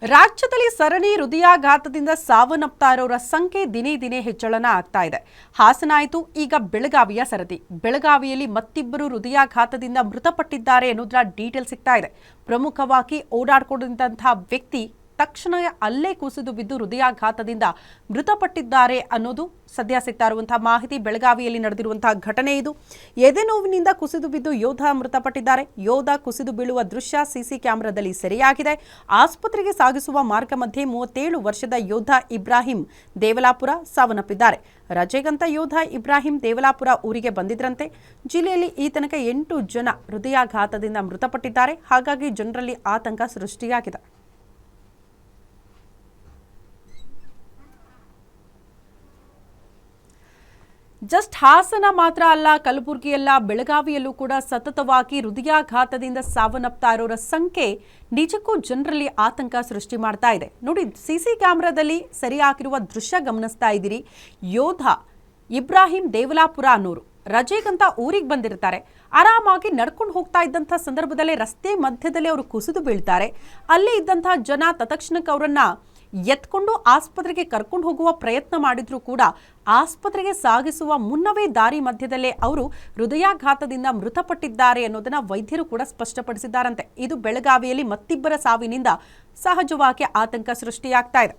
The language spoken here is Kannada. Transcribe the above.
ರಾಜ್ಯದಲ್ಲಿ ಸರಣಿ ಹೃದಯಾಘಾತದಿಂದ ಸಾವನ್ನಪ್ತಾ ಇರೋರ ಸಂಖ್ಯೆ ದಿನೇ ದಿನೇ ಹೆಚ್ಚಳನ ಆಗ್ತಾ ಇದೆ. ಹಾಸನ ಆಯಿತು, ಈಗ ಬೆಳಗಾವಿಯ ಸರದಿ. ಬೆಳಗಾವಿಯಲ್ಲಿ ಮತ್ತಿಬ್ಬರು ಹೃದಯಾಘಾತದಿಂದ ಮೃತಪಟ್ಟಿದ್ದಾರೆ ಅನ್ನೋದರ ಡೀಟೇಲ್ ಸಿಗ್ತಾ ಇದೆ. ಪ್ರಮುಖವಾಗಿ ಓಡಾಡ್ಕೊಂಡಿದ್ದಂತಹ ವ್ಯಕ್ತಿ ತಕ್ಷಣ ಅಲ್ಲೇ ಕುಸಿದು ಬಿದ್ದು ಹೃದಯಾಘಾತದಿಂದ ಮೃತಪಟ್ಟಿದ್ದಾರೆ ಅನ್ನೋದು ಸದ್ಯ ಸಿಗ್ತಾ ಇರುವಂತಹ ಮಾಹಿತಿ. ಬೆಳಗಾವಿಯಲ್ಲಿ ನಡೆದಿರುವಂತಹ ಘಟನೆ ಇದು. ಎದೆ ನೋವಿನಿಂದ ಕುಸಿದು ಬಿದ್ದು ಯೋಧ ಮೃತಪಟ್ಟಿದ್ದಾರೆ. ಯೋಧ ಕುಸಿದು ಬೀಳುವ ದೃಶ್ಯ ಸಿಸಿ ಕ್ಯಾಮೆರಾದಲ್ಲಿ ಸೆರೆಯಾಗಿದೆ. ಆಸ್ಪತ್ರೆಗೆ ಸಾಗಿಸುವ ಮಾರ್ಗ ಮಧ್ಯೆ 37 ವರ್ಷದ ಯೋಧ ಇಬ್ರಾಹಿಂ ದೇವಲಾಪುರ ಸಾವನ್ನಪ್ಪಿದ್ದಾರೆ. ರಜೆಗಂತ ಯೋಧ ಇಬ್ರಾಹಿಂ ದೇವಲಾಪುರ ಊರಿಗೆ ಬಂದಿದ್ರಂತೆ. ಜಿಲ್ಲೆಯಲ್ಲಿ ಈ ತನಕ 8 ಜನ ಹೃದಯಾಘಾತದಿಂದ ಮೃತಪಟ್ಟಿದ್ದಾರೆ. ಹಾಗಾಗಿ ಜನರಲ್ಲಿ ಆತಂಕ ಸೃಷ್ಟಿಯಾಗಿದೆ. ಜಸ್ಟ್ ಹಾಸನ ಮಾತ್ರ ಅಲ್ಲ, ಕಲಬುರಗಿಯಲ್ಲ, ಬೆಳಗಾವಿಯಲ್ಲೂ ಕೂಡ ಸತತವಾಗಿ ಹೃದಯಾಘಾತದಿಂದ ಸಾವನ್ನಪ್ತಾ ಇರೋರ ಸಂಖ್ಯೆ ನಿಜಕ್ಕೂ ಜನರಲ್ಲಿ ಆತಂಕ ಸೃಷ್ಟಿ ಮಾಡ್ತಾ ಇದೆ. ನೋಡಿ, ಸಿಸಿ ಕ್ಯಾಮೆರಾದಲ್ಲಿ ಸರಿಯಾಗಿರುವ ದೃಶ್ಯ ಗಮನಿಸ್ತಾ ಇದ್ದೀರಿ. ಯೋಧ ಇಬ್ರಾಹಿಂ ದೇವಲಾಪುರ ಅನ್ನೋರು ರಜೆಗಂತ ಊರಿಗೆ ಬಂದಿರ್ತಾರೆ. ಆರಾಮಾಗಿ ನಡ್ಕೊಂಡು ಹೋಗ್ತಾ ಇದ್ದಂಥ ಸಂದರ್ಭದಲ್ಲೇ ರಸ್ತೆ ಮಧ್ಯದಲ್ಲಿ ಅವರು ಕುಸಿದು ಬೀಳ್ತಾರೆ. ಅಲ್ಲಿ ಇದ್ದಂಥ ಜನ ತತ್ಕ್ಷಣಕ್ಕೆ ಅವರನ್ನ ಎತ್ಕೊಂಡು ಆಸ್ಪತ್ರೆಗೆ ಕರ್ಕೊಂಡು ಹೋಗುವ ಪ್ರಯತ್ನ ಮಾಡಿದ್ರು ಕೂಡ ಆಸ್ಪತ್ರೆಗೆ ಸಾಗಿಸುವ ಮುನ್ನವೇ ದಾರಿ ಮಧ್ಯದಲ್ಲೇ ಅವರು ಹೃದಯಾಘಾತದಿಂದ ಮೃತಪಟ್ಟಿದ್ದಾರೆ ಅನ್ನೋದನ್ನ ವೈದ್ಯರು ಕೂಡ ಸ್ಪಷ್ಟಪಡಿಸಿದ್ದಾರಂತೆ. ಇದು ಬೆಳಗಾವಿಯಲ್ಲಿ ಮತ್ತಿಬ್ಬರ ಸಾವಿನಿಂದ ಸಹಜವಾಗಿ ಆತಂಕ ಸೃಷ್ಟಿಯಾಗ್ತಾ ಇದೆ.